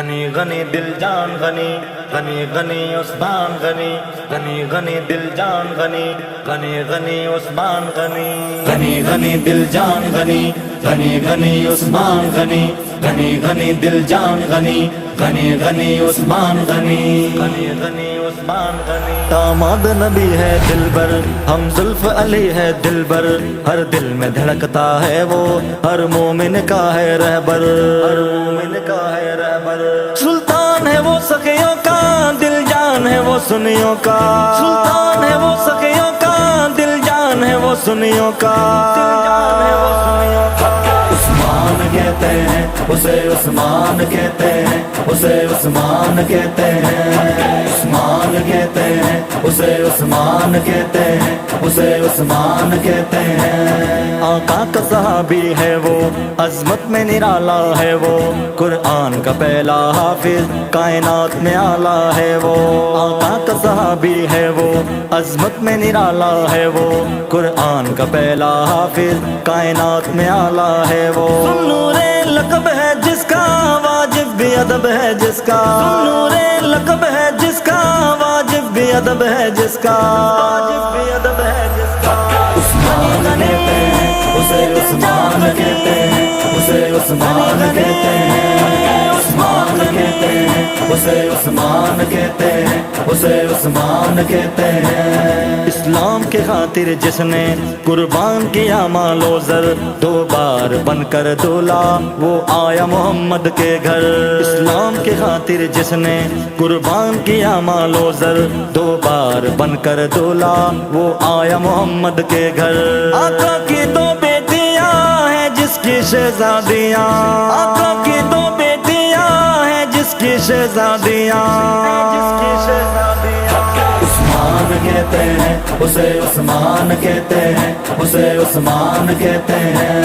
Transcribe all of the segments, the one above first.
غنی غنی دل جان غنی غنی غنی عثمان غنی غنی غنی دل جان غنی غنی غنی عثمان غنی غنی غنی دل جان غنی غنی غنی عثمان غنی غنی غنی دل جان غنی غنی غنی عثمان غنی غنی غنی عثمان غنی داماد نبی ہے دل بر ہم زلف علی ہے دل بر ہر دل میں دھڑکتا ہے وہ ہر مومن کا ہے رہبر ہر مومن کا ہے رہبر سلطان ہے وہ سخیوں کا دل جان ہے وہ سنیوں کا سلطان ہے وہ سخیوں کا دل جان ہے وہ سنیوں کا دل جان ہے وہ سنیوں کا عثمان کہتے ہیں اسے عثمان کہتے ہیں اسے عثمان کہتے ہیں عثمان کہتے ہیں اسے عثمان کہتے ہیں اسے عثمان کہتے ہیں آقا کا صحابی ہے وہ عظمت میں نرالا ہے وہ قرآن کا پہلا حافظ کائنات میں آلہ ہے وہ آقا کا صحابی ہے وہ عظمت میں نرالا ہے وہ قرآن کا پہلا حافظ کائنات میں آلہ ہے وہ نور لقب ہے جس کا واجب بھی ادب ہے جس کا نور لقب ہے جس کا واجب بھی ادب ہے جس کا واجب بھی ادب ہے جس کا عثمان کہتے ہیں اسے عثمان کہتے ہیں اسے عثمان کہتے ہیں عثمان کہتے ہیں اسے عثمان کہتے ہیں اسے عثمان کہتے ہیں اسلام کے خاطر جس نے قربان کیا مال و زر دو بار بن کر دولا وہ آیا محمد کے گھر اسلام کے خاطر جس نے قربان کیا مال و زر دو بار بن کر دولا وہ آیا محمد کے گھر آقا کی دو بیٹیاں ہیں جس کی شہزادیاں آقا کی دو بیٹیاں ہیں جس کی شہزادیاں جس کی شہزادیاں عثمان کہتے ہیں اسے عثمان کہتے ہیں اسے عثمان کہتے ہیں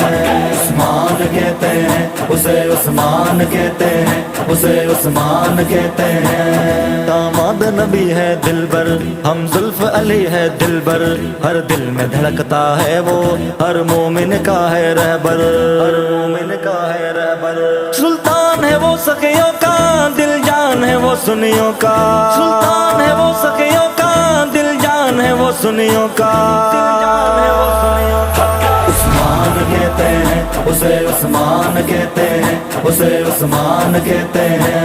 عثمان کہتے ہیں اسے عثمان کہتے ہیں اسے عثمان کہتے ہیں داماد نبی ہے دل بر ہم زلف علی ہے دل بر ہر دل میں دھڑکتا ہے وہ ہر مومن کا ہے رہبر ہر مومن کا ہے رہبر سلطان ہے وہ سخیوں کا دل جان ہے وہ سنیوں کا سلطان ہے وہ سخیوں کا دل جان ہے وہ سنیوں کا دل جان ہے وہ سنیوں کا عثمان کہتے ہیں اسے عثمان کہتے ہیں اسے عثمان کہتے ہیں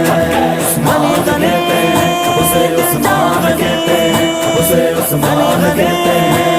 عثمان کہتے ہیں اسے عثمان کہتے ہیں اسے عثمان کہتے ہیں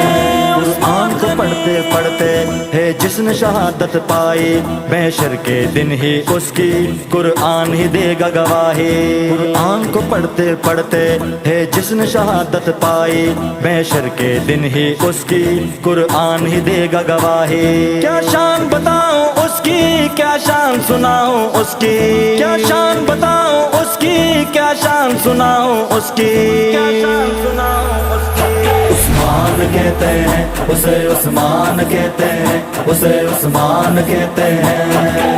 قرآن کو پڑھتے پڑھتے ہے جس نے شہادت پائی محشر کے دن ہی اس کی قرآن ہی دے گا گواہی قرآن کو پڑھتے پڑھتے ہے جس نے شہادت پائی محشر کے دن ہی اس کی قرآن ہی دے گا گواہی کیا شان بتاؤں اس کی کیا شان سناؤں اس کی کیا شان بتاؤں اس کی کیا شان سناؤں اس کی کیا شان سناؤں اس کی عثمان کہتے ہیں اسے عثمان کہتے ہیں اسے عثمان کہتے ہیں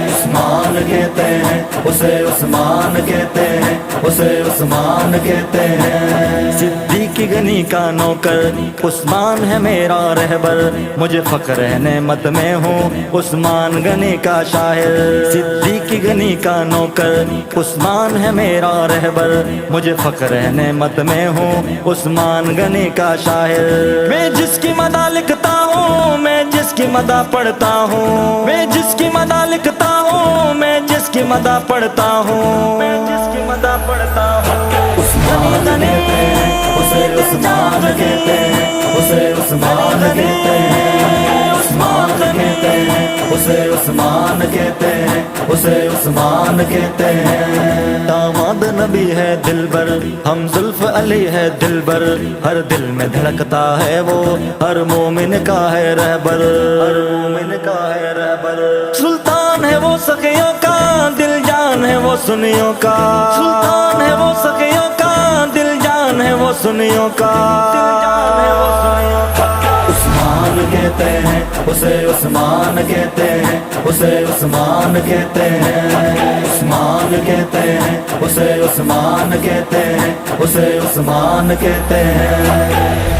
عثمان کہتے ہیں اسے عثمان کہتے ہیں اسے عثمان کہتے ہیں صدیق غنی کا نوکر عثمان ہے میرا رہبر مجھے فخر ہے نعمت میں ہوں عثمان غنی کا شاعر صدیق غنی کا نوکر عثمان ہے میرا رہبر مجھے فخر ہے نعمت میں ہوں عثمان غنی کا شاعر میں جس کی مدح لکھتا ہوں میں جس کی مدح پڑھتا ہوں میں جس کی مدح لکھتا ہوں میں جس کی مدح پڑھتا ہوں میں جس کی مدح پڑھتا ہوں عثمان کہتے ہیں اسے عثمان کہتے ہیں اسے عثمان کہتے ہیں عثمان کہتے ہیں اسے عثمان کہتے ہیں اسے عثمان کہتے ہیں داماد نبی ہے دل بر ہم زلف علی ہے دل بر ہر دل میں دھڑکتا ہے وہ ہر مومن کا ہے رہبر ہر مومن کا ہے رہبر سلطان ہے وہ سخیوں کا دل جان ہے وہ سنیوں کا سلطان ہے وہ سخیوں کا دل جان ہے وہ سنیوں کا دل جان ہے وہ سنیوں کا عثمان کے کہتے ہیں اسے عثمان کہتے ہیں اسے عثمان کہتے ہیں عثمان کہتے ہیں اسے عثمان کہتے ہیں اسے عثمان کہتے ہیں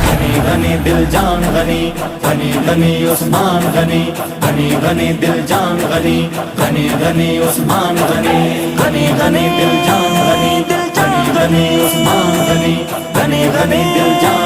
غنی غنی دل جان غنی غنی غنی عثمان غنی غنی غنی دل جان غنی غنی غنی عثمان غنی غنی غنی دل جان غنی غنی غنی عثمان غنی غنی غنی دل جان